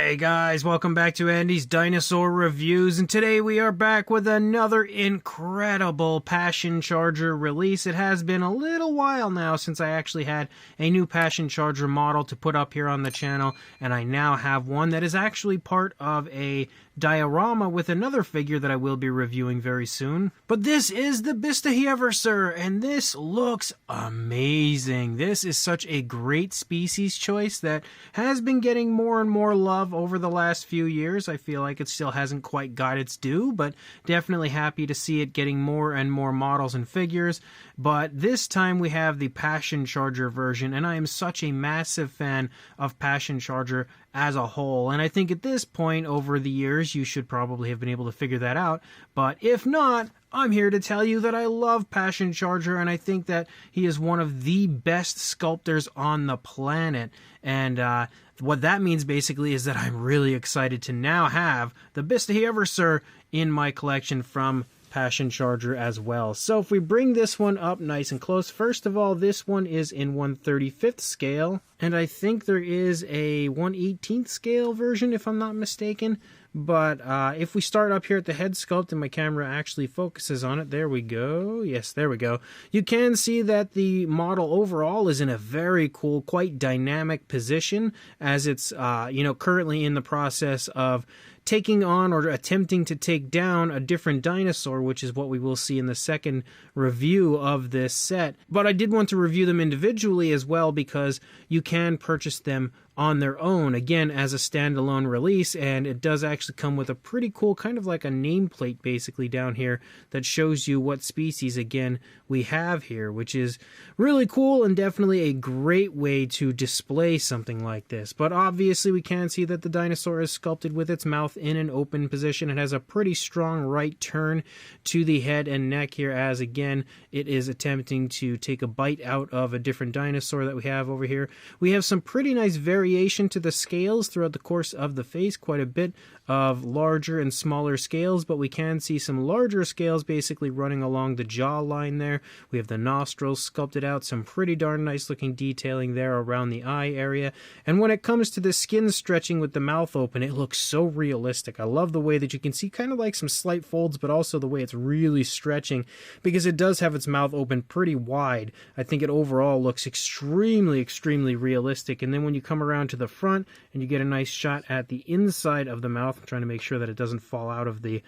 Hey guys, welcome back to Andy's Dinosaur Reviews, and today we are back with another incredible Passion Charger release. It has been a little while now since I actually had a new Passion Charger model to put up here on the channel, and I now have one that is actually part of a diorama with another figure that I will be reviewing very soon. But this is the Bistahieversor, and this looks amazing. This is such a great species choice that has been getting more and more love over the last few years. I feel like it still hasn't quite got its due, but definitely happy to see it getting more and more models and figures. But this time we have the Passion Charger version, and I am such a massive fan of Passion Charger as a whole. And I think at this point over the years, you should probably have been able to figure that out. But if not, I'm here to tell you that I love Passion Charger, and I think that he is one of the best sculptors on the planet. And what that means basically is that I'm really excited to now have the Bistahieversor in my collection from Passion Charger as well. So if we bring this one up nice and close, first of all, this one is in 1/35th scale, and I think there is a 1/18th scale version if I'm not mistaken. But if we start up here at the head sculpt and my camera actually focuses on it, there we go. Yes, there we go. You can see that the model overall is in a very cool, quite dynamic position as it's currently in the process of taking on or attempting to take down a different dinosaur, which is what we will see in the second review of this set. But I did want to review them individually as well because you can purchase them on their own, again, as a standalone release, and it does actually come with a pretty cool, kind of like a nameplate basically down here that shows you what species, again, we have here, which is really cool and definitely a great way to display something like this. But obviously we can see that the dinosaur is sculpted with its mouth in an open position. It has a pretty strong right turn to the head and neck here, as again, it is attempting to take a bite out of a different dinosaur that we have over here. We have some pretty nice variation to the scales throughout the course of the face, quite a bit of larger and smaller scales, but we can see some larger scales basically running along the jaw line there. We have the nostrils sculpted out, some pretty darn nice looking detailing there around the eye area. And when it comes to the skin stretching with the mouth open, it looks so realistic. I love the way that you can see kind of like some slight folds, but also the way it's really stretching because it does have its mouth open pretty wide. I think it overall looks extremely, extremely realistic. And then when you come around to the front and you get a nice shot at the inside of the mouth, I'm trying to make sure that it doesn't fall out of the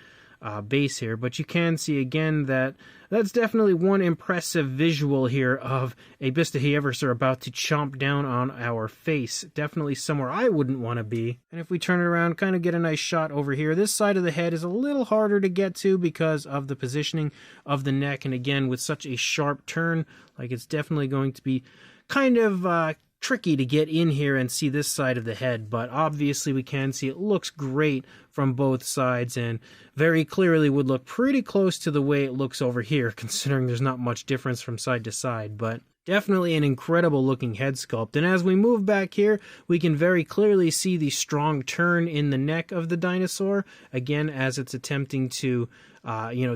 base here, but you can see again that that's definitely one impressive visual here of a Bistahieversor about to chomp down on our face. Definitely somewhere I wouldn't want to be. And if we turn it around, kind of get a nice shot over here, this side of the head is a little harder to get to because of the positioning of the neck, and again with such a sharp turn, like it's definitely going to be kind of tricky to get in here and see this side of the head, but obviously we can see it looks great from both sides and very clearly would look pretty close to the way it looks over here, considering there's not much difference from side to side. But definitely an incredible looking head sculpt. And as we move back here, we can very clearly see the strong turn in the neck of the dinosaur, again as it's attempting to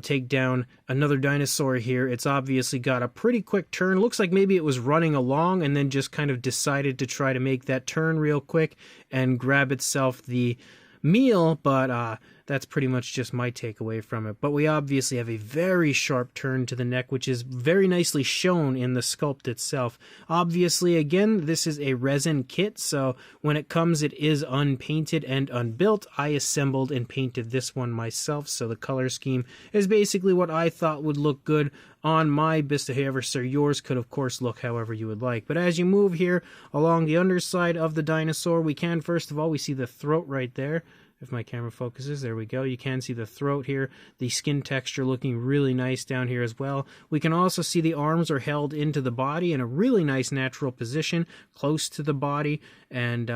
take down another dinosaur here. It's obviously got a pretty quick turn. Looks like maybe it was running along and then just kind of decided to try to make that turn real quick and grab itself the meal, but that's pretty much just my takeaway from it. But we obviously have a very sharp turn to the neck, which is very nicely shown in the sculpt itself. Obviously, again, this is a resin kit, so when it comes, it is unpainted and unbuilt. I assembled and painted this one myself, so the color scheme is basically what I thought would look good on my Bistahieversor. Yours could, of course, look however you would like. But as you move here along the underside of the dinosaur, we can, first of all, we see the throat right there. If my camera focuses, there we go. You can see the throat here, the skin texture looking really nice down here as well. We can also see the arms are held into the body in a really nice natural position, close to the body, and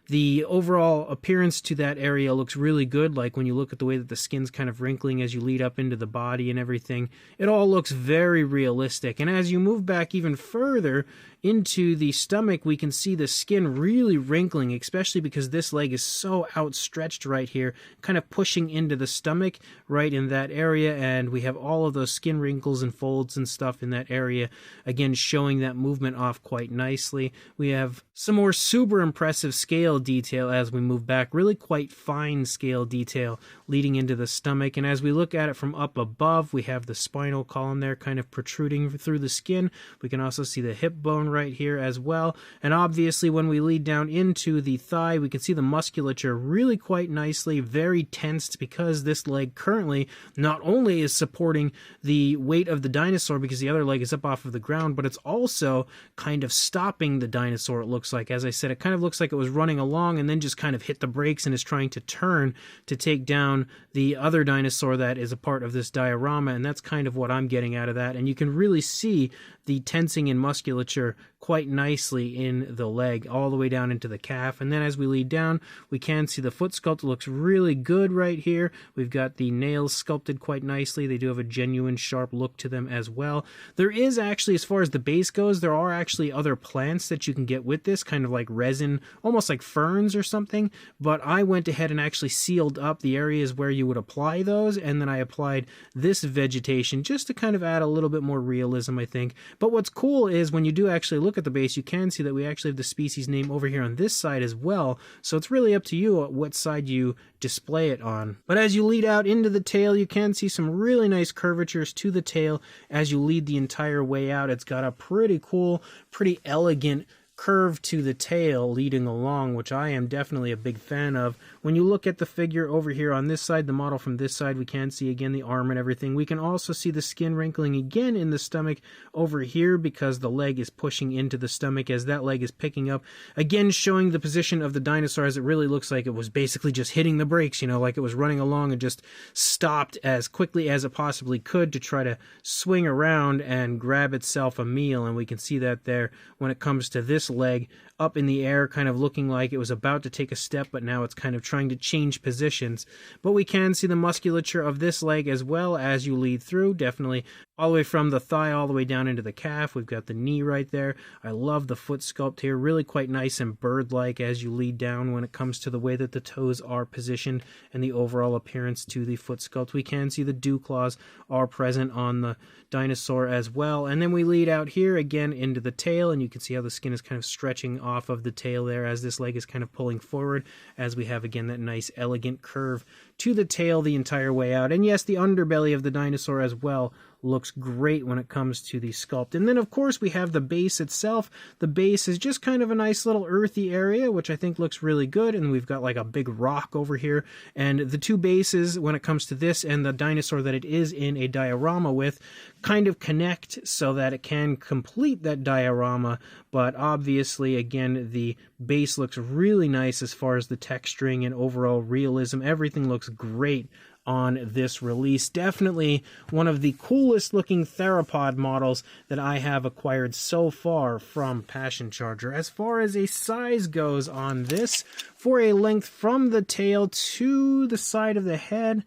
the overall appearance to that area looks really good. Like when you look at the way that the skin's kind of wrinkling as you lead up into the body and everything, it all looks very realistic. And as you move back even further into the stomach, we can see the skin really wrinkling, especially because this leg is so outstretched right here, kind of pushing into the stomach right in that area, and we have all of those skin wrinkles and folds and stuff in that area, again showing that movement off quite nicely. We have some more super impressive scales scale detail as we move back, really quite fine scale detail leading into the stomach. And as we look at it from up above, we have the spinal column there kind of protruding through the skin. We can also see the hip bone right here as well. And obviously when we lead down into the thigh, we can see the musculature really quite nicely, very tensed, because this leg currently not only is supporting the weight of the dinosaur because the other leg is up off of the ground, but it's also kind of stopping the dinosaur, it looks like. As I said, it kind of looks like it was running along and then just kind of hit the brakes and is trying to turn to take down the other dinosaur that is a part of this diorama, and that's kind of what I'm getting out of that. And you can really see the tensing in musculature quite nicely in the leg all the way down into the calf. And then as we lead down, we can see the foot sculpt looks really good right here. We've got the nails sculpted quite nicely. They do have a genuine sharp look to them as well. There is actually, as far as the base goes, there are actually other plants that you can get with this, kind of like resin, almost like ferns or something, but I went ahead and actually sealed up the areas where you would apply those, and then I applied this vegetation just to kind of add a little bit more realism, I think. But what's cool is when you do actually look at the base, you can see that we actually have the species name over here on this side as well, so it's really up to you what side you display it on. But as you lead out into the tail, you can see some really nice curvatures to the tail as you lead the entire way out. It's got a pretty cool, pretty elegant curve to the tail leading along, which I am definitely a big fan of. When you look at the figure over here on this side, the model from this side, we can see again the arm and everything. We can also see the skin wrinkling again in the stomach over here because the leg is pushing into the stomach as that leg is picking up, again showing the position of the dinosaur, as it really looks like it was basically just hitting the brakes, you know, like it was running along and just stopped as quickly as it possibly could to try to swing around and grab itself a meal. And we can see that there when it comes to this leg up in the air, kind of looking like it was about to take a step, but now it's kind of trying to change positions. But we can see the musculature of this leg as well as you lead through, definitely all the way from the thigh all the way down into the calf. We've got the knee right there. I love the foot sculpt here, really quite nice and bird-like as you lead down when it comes to the way that the toes are positioned and the overall appearance to the foot sculpt. We can see the dew claws are present on the dinosaur as well. And then we lead out here again into the tail, and you can see how the skin is kind of stretching off of the tail there as this leg is kind of pulling forward, as we have again that nice elegant curve to the tail the entire way out. And yes, the underbelly of the dinosaur as well looks great when it comes to the sculpt. And then of course we have the base itself. The base is just kind of a nice little earthy area, which I think looks really good. And we've got like a big rock over here. And the two bases, when it comes to this and the dinosaur that it is in a diorama with, kind of connect so that it can complete that diorama. But obviously, again, the base looks really nice as far as the texturing and overall realism. Everything looks great on this release. Definitely one of the coolest looking theropod models that I have acquired so far from Passion Charger. As far as a size goes on this, for a length from the tail to the side of the head,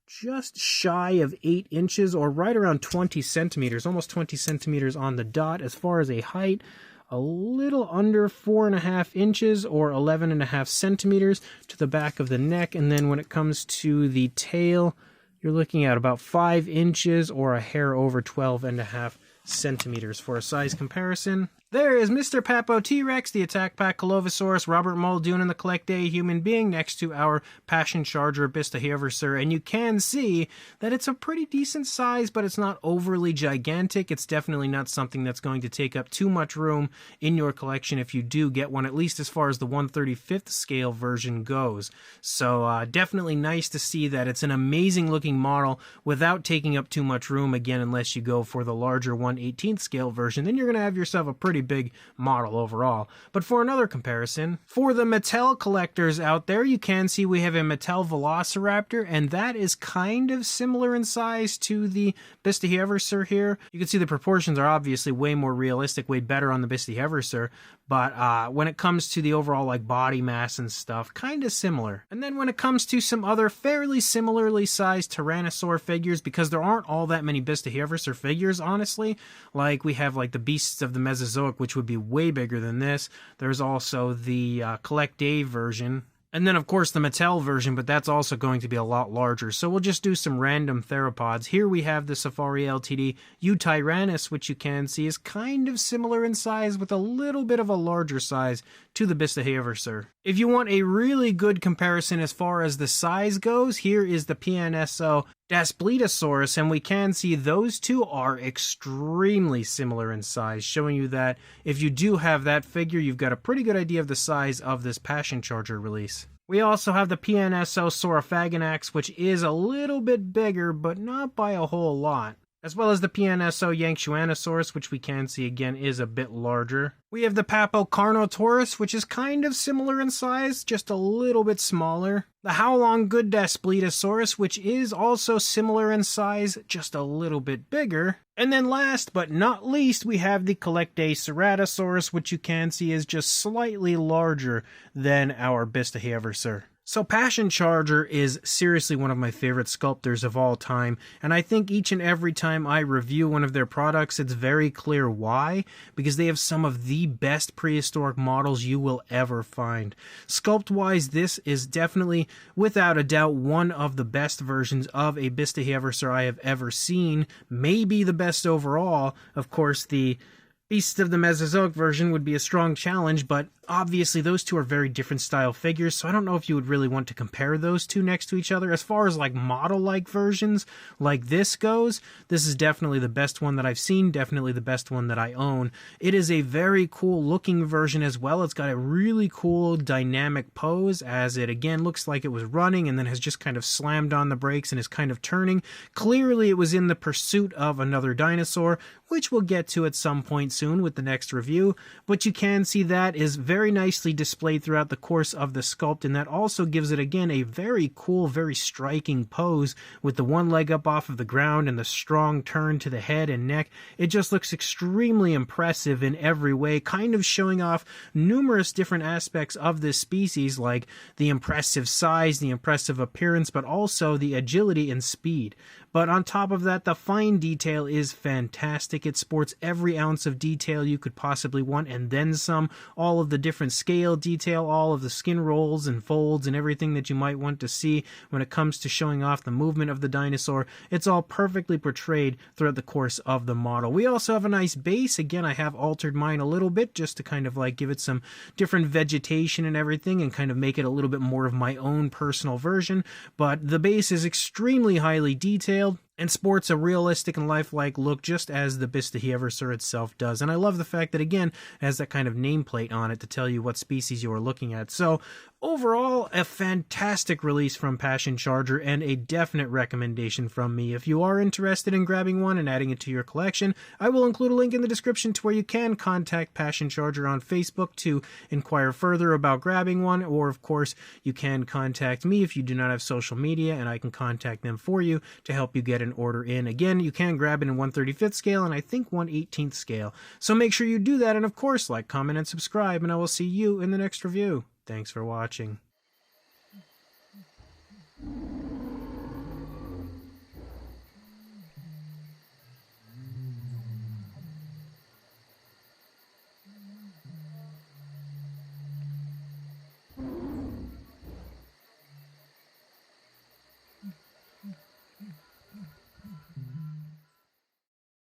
just shy of 8 inches, or right around 20 centimeters, almost 20 centimeters on the dot. As far as a height, a little under 4.5 inches or 11.5 centimeters to the back of the neck. And then when it comes to the tail, you're looking at about 5 inches or a hair over 12.5 centimeters for a size comparison. There is Mr. Papo T-Rex, the Attack Pack Colovosaurus, Robert Muldoon, and the Collect Day Human Being next to our Passion Charger Bistahieversor. And you can see that it's a pretty decent size, but it's not overly gigantic. It's definitely not something that's going to take up too much room in your collection if you do get one, at least as far as the 1/35th scale version goes. So definitely nice to see that it's an amazing looking model without taking up too much room, again, unless you go for the larger 1/18th scale version. Then you're going to have yourself a pretty big model overall. But for another comparison, for the Mattel collectors out there, you can see we have a Mattel Velociraptor, and that is kind of similar in size to the Bistahieversor here. You can see the proportions are obviously way more realistic, way better on the Bistahieversor, but when it comes to the overall like body mass and stuff, kind of similar. And then when it comes to some other fairly similarly sized Tyrannosaur figures, because there aren't all that many Bistahieversor figures, honestly, like we have like the Beasts of the Mesozoic, which would be way bigger than this. There's also the Collect Day version, And then, of course, the Mattel version, but that's also going to be a lot larger. So we'll just do some random theropods. Here we have the Safari Ltd. Eutyrannus, which you can see is kind of similar in size with a little bit of a larger size to the Bistahieversor. If you want a really good comparison as far as the size goes, here is the PNSO Daspletosaurus, and we can see those two are extremely similar in size, showing you that if you do have that figure, you've got a pretty good idea of the size of this Passion Charger release. We also have the PNSO Saurophaganax, which is a little bit bigger, but not by a whole lot, as well as the PNSO Yanksuanosaurus, which we can see again is a bit larger. We have the Papocarnotaurus, which is kind of similar in size, just a little bit smaller. The Howlong Good Daspletosaurus, which is also similar in size, just a little bit bigger. And then last but not least, we have the Collectaceratosaurus, which you can see is just slightly larger than our Bistahieversor. So Passion Charger is seriously one of my favorite sculptors of all time, and I think each and every time I review one of their products, it's very clear why, because they have some of the best prehistoric models you will ever find. Sculpt-wise, this is definitely, without a doubt, one of the best versions of a Bistahieversor I have ever seen, maybe the best overall. Of course, the Beasts of the Mesozoic version would be a strong challenge, but obviously those two are very different style figures, so I don't know if you would really want to compare those two next to each other. As far as like model-like versions like this goes, this is definitely the best one that I've seen, definitely the best one that I own. It is a very cool looking version as well. It's got a really cool dynamic pose as it again looks like it was running and then has just kind of slammed on the brakes and is kind of turning. Clearly it was in the pursuit of another dinosaur, which we'll get to at some point soon with the next review, but you can see that is very nicely displayed throughout the course of the sculpt, and that also gives it again a very cool, very striking pose with the one leg up off of the ground and the strong turn to the head and neck. It just looks extremely impressive in every way, kind of showing off numerous different aspects of this species, like the impressive size, the impressive appearance, but also the agility and speed. But on top of that, the fine detail is fantastic. It sports every ounce of detail you could possibly want, and then some. All of the different scale detail, all of the skin rolls and folds and everything that you might want to see when it comes to showing off the movement of the dinosaur. It's all perfectly portrayed throughout the course of the model. We also have a nice base. Again, I have altered mine a little bit just to kind of like give it some different vegetation and everything and kind of make it a little bit more of my own personal version. But the base is extremely highly detailed and sports a realistic and lifelike look just as the Bistahieversor itself does. And I love the fact that, again, it has that kind of nameplate on it to tell you what species you are looking at. So overall, a fantastic release from Passion Charger and a definite recommendation from me. If you are interested in grabbing one and adding it to your collection, I will include a link in the description to where you can contact Passion Charger on Facebook to inquire further about grabbing one, or of course you can contact me if you do not have social media and I can contact them for you to help you get an order in. Again, you can grab it in 1/35th scale and I think 1/18th scale. So make sure you do that, and of course like, comment, and subscribe, and I will see you in the next review. Thanks for watching.